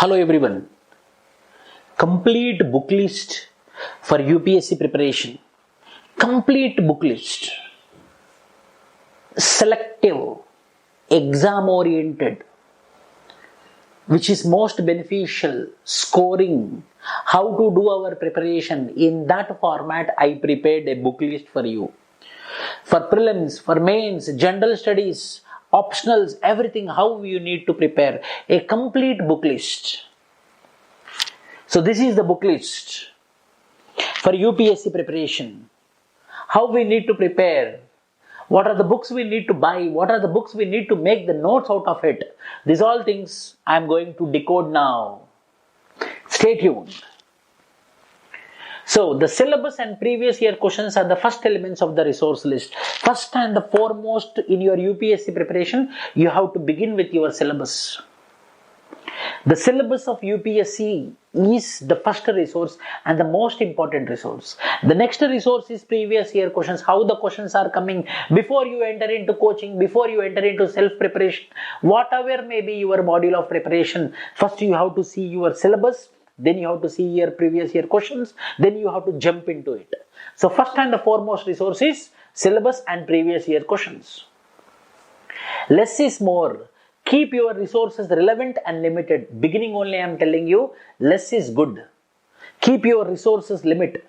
Hello everyone. Complete book list for UPSC preparation. Complete book list. Selective, exam oriented, which is most beneficial, scoring, how to do our preparation. In that format, I prepared a book list for you. For prelims, for mains, general studies, optionals, everything, how you need to prepare. A complete book list. So this is the book list for UPSC preparation. How we need to prepare. What are the books we need to buy? What are the books we need to make the notes out of it? These all things I am going to decode now. Stay tuned. So the syllabus and previous year questions are the first elements of the resource list. First and the foremost in your UPSC preparation, you have to begin with your syllabus. The syllabus of UPSC is the first resource and the most important resource. The next resource is previous year questions, how the questions are coming before you enter into coaching, before you enter into self-preparation, whatever may be your module of preparation. First you have to see your syllabus, then you have to see your previous year questions, then you have to jump into it. So first and the foremost resource is syllabus and previous year questions. Less is more. Keep your resources relevant and limited. Beginning only I am telling you, less is good. Keep your resources limit.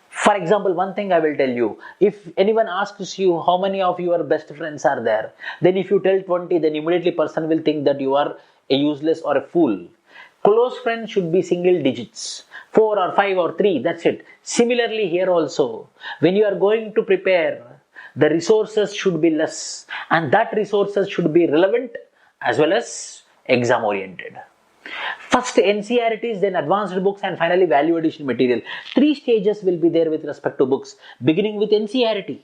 For example, one thing I will tell you, if anyone asks you how many of your best friends are there, then if you tell 20, then immediately person will think that you are a useless or a fool. Close friends should be single digits, 4 or 5 or 3, that's it. Similarly here also, when you are going to prepare, the resources should be less and that resources should be relevant as well as exam oriented. First NCERTs, then advanced books and finally value addition material. 3 stages will be there with respect to books. Beginning with NCERT.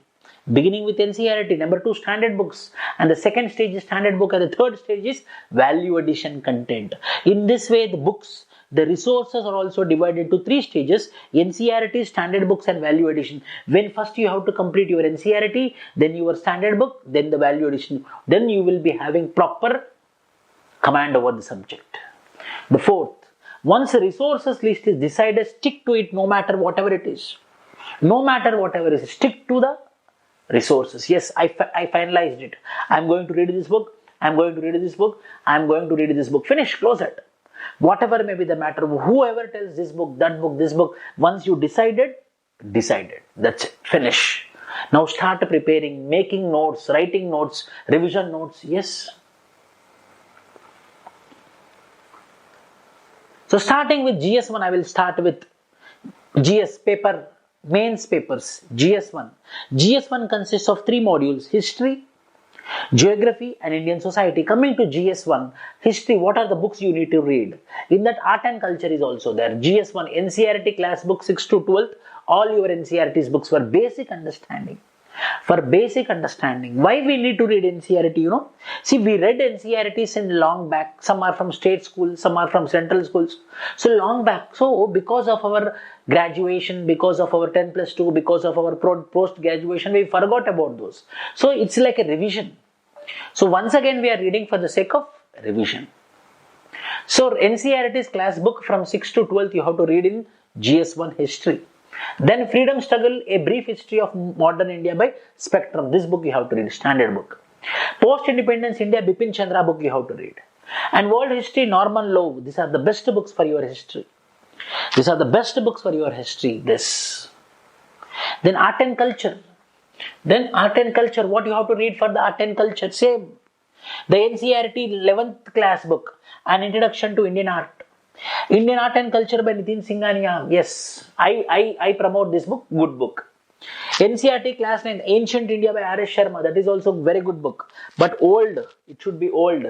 Number 2 standard books, and the second stage is standard book, and the third stage is value addition content. In this way the books, the resources are also divided into 3 stages: NCERT, standard books and value addition. When first you have to complete your NCERT, then your standard book, then the value addition, then you will be having proper command over the subject. The fourth, once the resources list is decided, stick to it no matter whatever it is. No matter whatever it is, stick to the resources. Yes, I finalized it. I am going to read this book. I am going to read this book. I am going to read this book. Finish, close it. Whatever may be the matter, whoever tells this book, that book, this book, once you decided. That's it. Finish. Now start preparing, making notes, writing notes, revision notes. Yes. So starting with GS1, I will start with GS paper. Mains papers, GS1. GS1 consists of 3 modules: history, geography and Indian society. Coming to GS1, history, what are the books you need to read? In that art and culture is also there. GS1, NCERT class book 6 to 12th, all your NCERT's books for basic understanding. For basic understanding. Why we need to read NCERT, you know? See, we read NCERTs in long back. Some are from state schools, some are from central schools. So long back. So because of our graduation, because of our 10+2, because of our post-graduation, we forgot about those. So it's like a revision. So once again, we are reading for the sake of revision. So NCERT's class book from 6 to 12th, you have to read in GS1 history. Then Freedom Struggle, a brief history of modern India by Spectrum. This book you have to read, standard book. Post-independence India, Bipin Chandra book you have to read. And world history, Norman Lowe. These are the best books for your history. These are the best books for your history. This. Then art and culture. What you have to read for the art and culture? Same. The NCERT 11th class book, An Introduction to Indian Art. Indian Art and Culture by Nitin Singhania. Yes, I promote this book. Good book. NCERT class 9, Ancient India by R.S. Sharma. That is also very good book. But old. It should be old.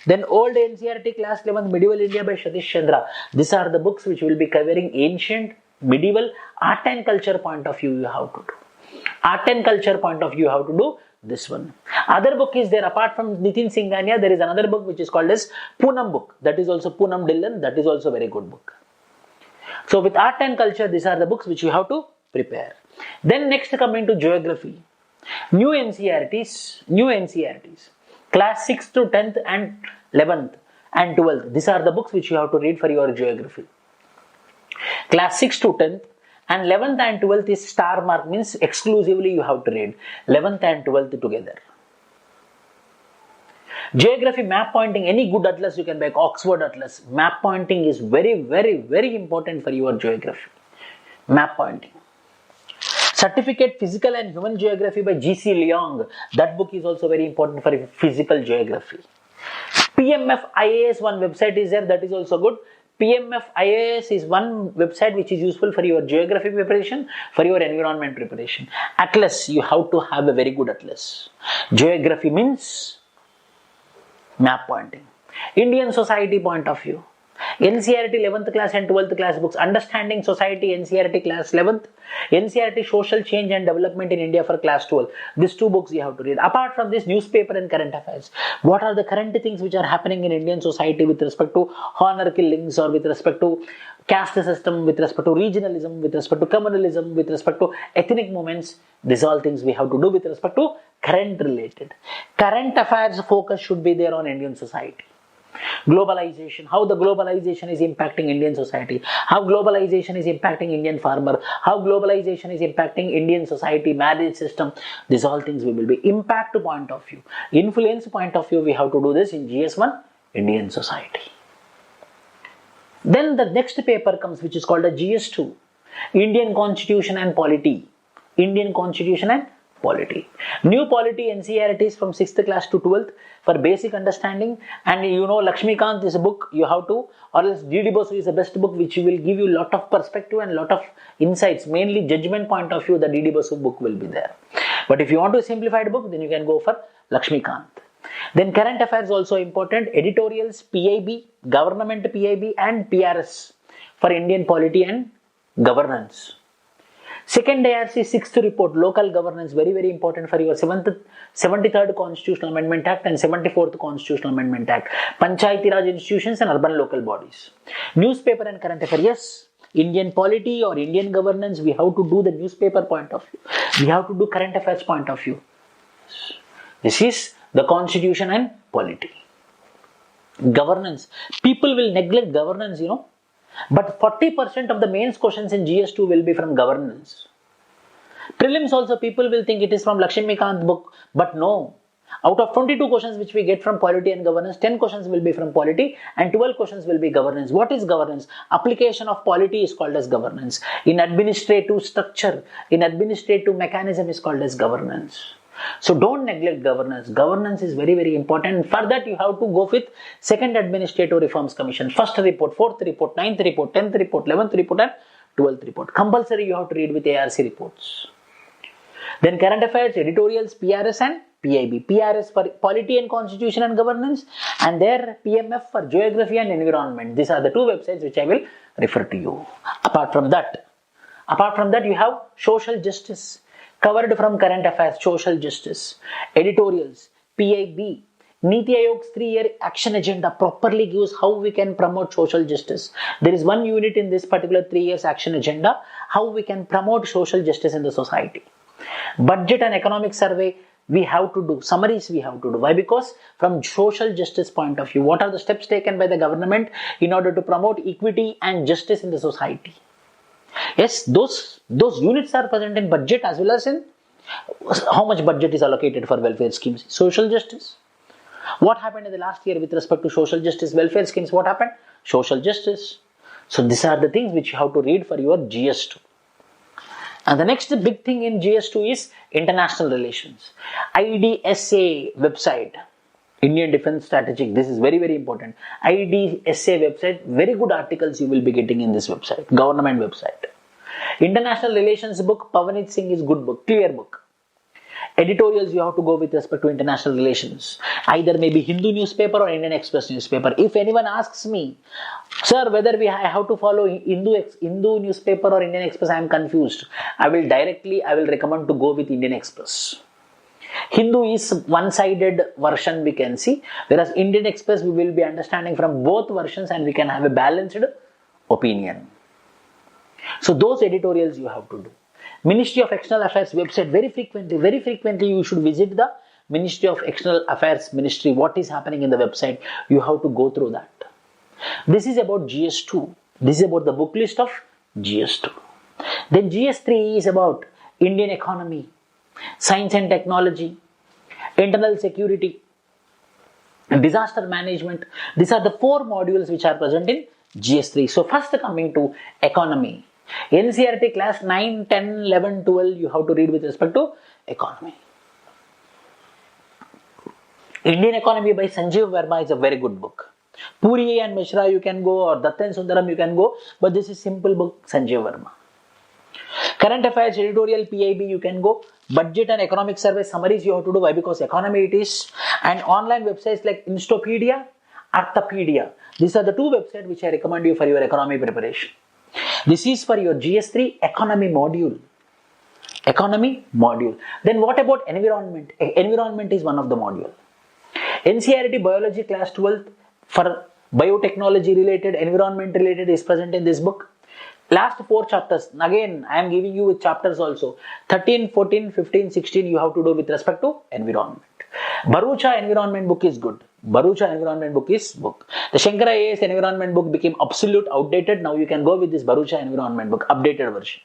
Then old NCERT class 11, Medieval India by Satish Chandra. These are the books which will be covering ancient, medieval, art and culture point of view you have to do. Art and culture point of view you have to do this one. Other book is there, apart from Nitin Singhania, there is another book which is called as Poonam book. That is also Poonam Dhillon. That is also very good book. So with art and culture, these are the books which you have to prepare. Then next coming to geography. New NCERTs, class 6th to 10th and 11th. and 12th. These are the books which you have to read for your geography. Class 6 to 10th and 11th and 12th is star mark, means exclusively you have to read 11th and 12th together. Geography map pointing, any good atlas you can buy, Oxford Atlas. Map pointing is very, very, very important for your geography. Map pointing. Certificate Physical and Human Geography by G.C. Leong. That book is also very important for physical geography. PMF IAS, one website is there, that is also good. PMF IAS is one website which is useful for your geography preparation, for your environment preparation. Atlas, you have to have a very good atlas. Geography means map pointing. Indian society point of view. NCERT 11th class and 12th class books. Understanding Society, NCERT class 11th. NCERT Social Change and Development in India for class 12. These two books you have to read. Apart from this, newspaper and current affairs. What are the current things which are happening in Indian society with respect to honor killings, or with respect to caste system, with respect to regionalism, with respect to communalism, with respect to ethnic movements. These all things we have to do with respect to current related. Current affairs focus should be there on Indian society. Globalization, how the globalization is impacting Indian society, how globalization is impacting Indian farmer, how globalization is impacting Indian society, marriage system. These all things we will be. Impact point of view, influence point of view, we have to do this in GS1, Indian society. Then the next paper comes, which is called a GS2, Indian Constitution and Polity. Indian Constitution and Polity. New Polity NCERT is from 6th class to 12th for basic understanding. And you know, Lakshmikant is a book you have to, or else D.D. Bosu is the best book which will give you lot of perspective and lot of insights. Mainly judgment point of view, the D.D. Bosu book will be there. But if you want a simplified book, then you can go for Lakshmikant. Then current affairs also important. Editorials, PIB, government PIB and PRS for Indian polity and governance. Second ARC 6th report, local governance, very, very important for your 73rd Constitutional Amendment Act and 74th Constitutional Amendment Act. Panchayati Raj institutions and urban local bodies. Newspaper and current affairs, yes. Indian polity or Indian governance, we have to do the newspaper point of view. We have to do current affairs point of view. This is the constitution and polity. Governance. People will neglect governance, you know. But 40% of the mains questions in GS2 will be from governance. Prelims also people will think it is from Lakshmikant book, but no. Out of 22 questions which we get from polity and governance, 10 questions will be from polity and 12 questions will be governance. What is governance? Application of polity is called as governance. In administrative structure, in administrative mechanism is called as governance. So don't neglect governance. Governance is very, very important. For that you have to go with second Administrative Reforms Commission. First report, fourth report, 9th report, 10th report, 11th report and 12th report. Compulsory you have to read with ARC reports. Then current affairs, editorials, PRS and PIB. PRS for polity and constitution and governance, and there PMF for geography and environment. These are the two websites which I will refer to you. Apart from that you have social justice. Covered from current affairs, social justice, editorials, PIB, Niti Ayog's 3-year action agenda properly gives how we can promote social justice. There is one unit in this particular 3 years action agenda, how we can promote social justice in the society. Budget and economic survey we have to do, summaries we have to do. Why? Because from social justice point of view, what are the steps taken by the government in order to promote equity and justice in the society? Yes, those units are present in budget as well as in how much budget is allocated for welfare schemes. Social justice. What happened in the last year with respect to social justice, welfare schemes? What happened? Social justice. So these are the things which you have to read for your GS2. And the next big thing in GS2 is international relations. IDSA website. Indian Defence Strategic. This is very, very important. IDSA website. Very good articles you will be getting in this website. Government website. International Relations book. Pavanit Singh is good book. Clear book. Editorials you have to go with respect to international relations. Either maybe Hindu newspaper or Indian Express newspaper. If anyone asks me, sir, whether I have to follow Hindu newspaper or Indian Express, I am confused. I will recommend to go with Indian Express. Hindu is one-sided version we can see, whereas Indian Express we will be understanding from both versions and we can have a balanced opinion. So those editorials you have to do. Ministry of External Affairs website, very frequently you should visit the Ministry of External Affairs Ministry, what is happening in the website, you have to go through that. This is about GS2. This is about the book list of GS2. Then GS3 is about Indian economy, science and technology, internal security, disaster management. These are the 4 modules which are present in GS3. So first coming to economy. NCERT class 9, 10, 11, 12 you have to read with respect to economy. Indian Economy by Sanjeev Verma is a very good book. Puri and Mishra you can go, or Datta and Sundaram you can go, but this is simple book, Sanjeev Verma. Current Affairs Editorial PIB you can go. Budget and Economic Survey summaries you have to do. Why? Because economy it is. And online websites like Instopedia, Arthopedia. These are the 2 websites which I recommend you for your economy preparation. This is for your GS3 economy module. Economy module. Then what about environment? Environment is one of the module. NCERT Biology class 12th for biotechnology related, environment related is present in this book. Last 4 chapters, again I am giving you with chapters also. 13, 14, 15, 16 you have to do with respect to environment. Barucha environment book is good. Barucha environment book is book. The Shankara AS environment book became obsolete, outdated. Now you can go with this Barucha environment book, updated version.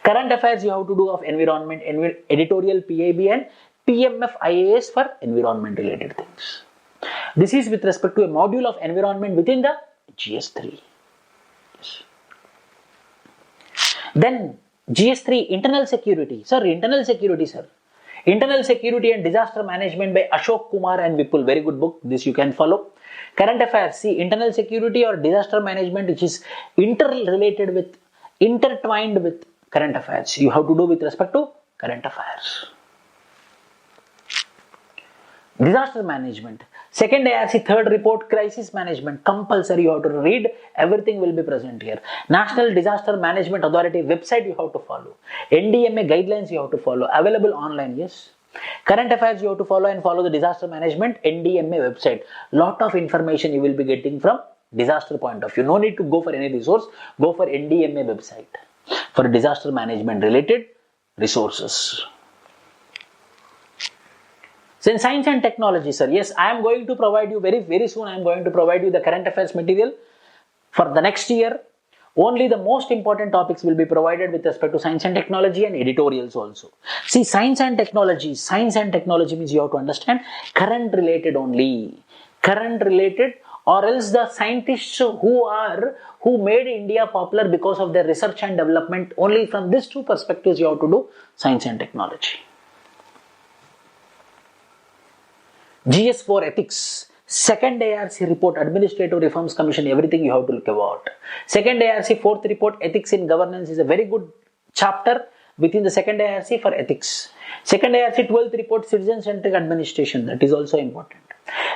Current affairs you have to do of environment, editorial PIB and PMF IAS for environment related things. This is with respect to a module of environment within the GS3. Yes. Then GS3 internal security. Sir, internal security, sir. Internal security and disaster management by Ashok Kumar and Vipul. Very good book. This you can follow. Current affairs. See, internal security or disaster management which is interrelated with, intertwined with current affairs. You have to do with respect to current affairs. Disaster management. Second ARC, third report, crisis management. Compulsory, you have to read. Everything will be present here. National Disaster Management Authority website you have to follow. NDMA guidelines you have to follow. Available online, yes. Current affairs you have to follow and follow the disaster management NDMA website. Lot of information you will be getting from disaster point of view. No need to go for any resource. Go for NDMA website for disaster management related resources. So in science and technology, sir, yes, I am going to provide you very soon. I am going to provide you the current affairs material for the next year. Only the most important topics will be provided with respect to science and technology and editorials also. See, science and technology means you have to understand current related only. Current related, or else the scientists who made India popular because of their research and development. Only from these 2 perspectives you have to do science and technology. GS4 ethics, second ARC report, Administrative Reforms Commission, everything you have to look about. Second ARC, 4th report, ethics in governance is a very good chapter within the second ARC for ethics. Second ARC, 12th report, citizen-centric administration, that is also important.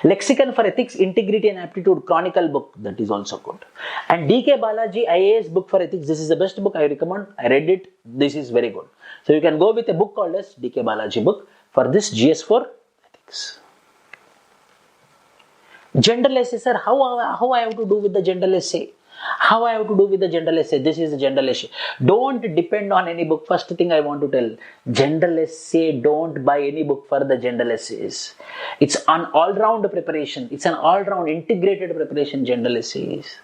Lexicon for ethics, integrity and aptitude, chronicle book, that is also good. And DK Balaji IAS book for ethics, this is the best book I recommend. I read it, this is very good. So you can go with a book called as DK Balaji book for this GS4 ethics. General essay, sir, how I have to do with the general essay? How I have to do with the general essay? This is the general essay. Don't depend on any book. First thing I want to tell, general essay, don't buy any book for the general essays. It's an all-round preparation. It's an all-round integrated preparation, general essays.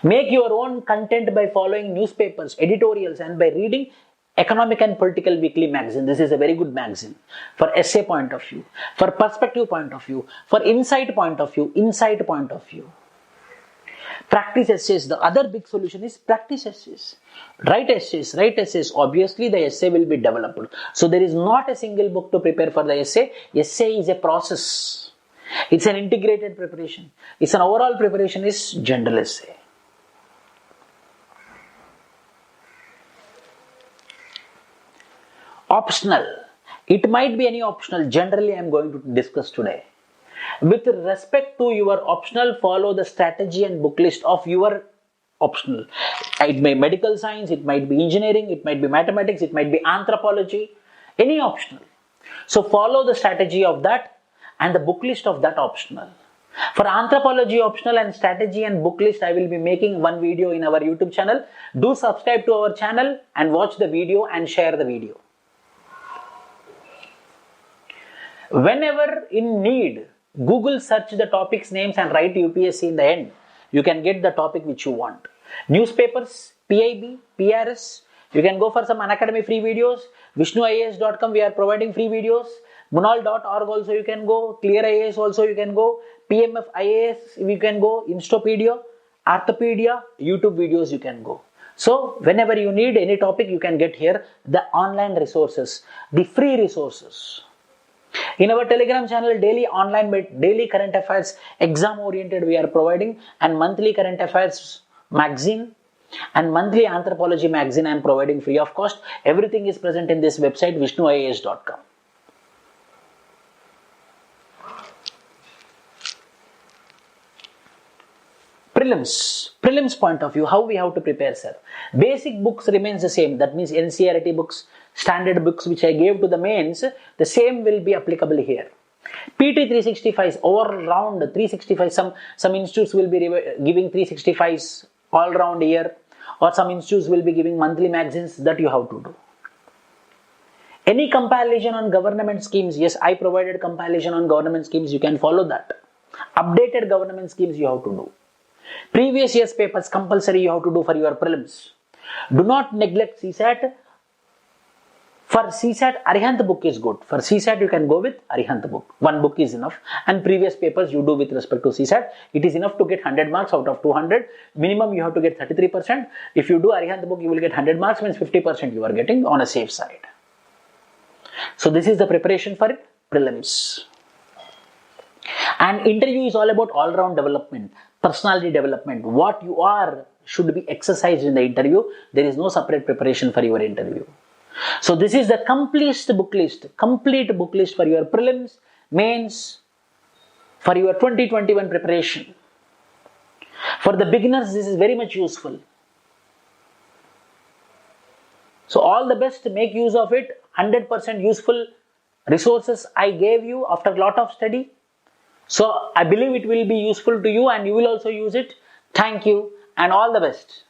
Make your own content by following newspapers, editorials, and by reading Economic and Political Weekly magazine. This is a very good magazine for essay point of view, for perspective point of view, for insight point of view, Practice essays. The other big solution is practice essays. Write essays. Obviously, the essay will be developed. So there is not a single book to prepare for the essay. Essay is a process. It's an integrated preparation. It's an overall preparation is general essay. Optional. It might be any optional. Generally, I am going to discuss today. With respect to your optional, follow the strategy and book list of your optional. It may be medical science, it might be engineering, it might be mathematics, it might be anthropology, any optional. So follow the strategy of that and the book list of that optional. For anthropology optional and strategy and book list, I will be making one video in our YouTube channel. Do subscribe to our channel and watch the video and share the video. Whenever in need, Google search the topics names and write UPSC in the end. You can get the topic which you want. Newspapers, PIB, PRS. You can go for some Unacademy free videos. VISHNUIAS.com, we are providing free videos. Munal.org also you can go. Clear IAS also you can go. PMF IAS you can go. Instopedia, Arthopedia, YouTube videos you can go. So whenever you need any topic, you can get here the online resources, the free resources. In our Telegram channel, daily online, daily current affairs, exam oriented we are providing, and monthly current affairs magazine and monthly anthropology magazine I am providing free of cost. Everything is present in this website VISHNUIAS.com. Prelims point of view, how we have to prepare, sir? Basic books remains the same. That means NCERT books, standard books which I gave to the mains, the same will be applicable here. PT 365s, all round 365, some institutes will be giving 365s all round year, or some institutes will be giving monthly magazines. That you have to do. Any compilation on government schemes, yes, I provided compilation on government schemes, you can follow that. Updated government schemes you have to do. Previous year's papers compulsory you have to do for your prelims. Do not neglect CSAT. For CSAT, Arihant book is good. For CSAT, you can go with Arihant book. One book is enough. And previous papers you do with respect to CSAT. It is enough to get 100 marks out of 200. Minimum you have to get 33%. If you do Arihant book, you will get 100 marks, means 50% you are getting on a safe side. So this is the preparation for prelims. And interview is all about all-round development, personality development. What you are should be exercised in the interview. There is no separate preparation for your interview. So this is the complete book list for your prelims, mains, for your 2021 preparation. For the beginners, this is very much useful. So all the best, make use of it. 100% useful resources I gave you after a lot of study. So I believe it will be useful to you and you will also use it. Thank you and all the best.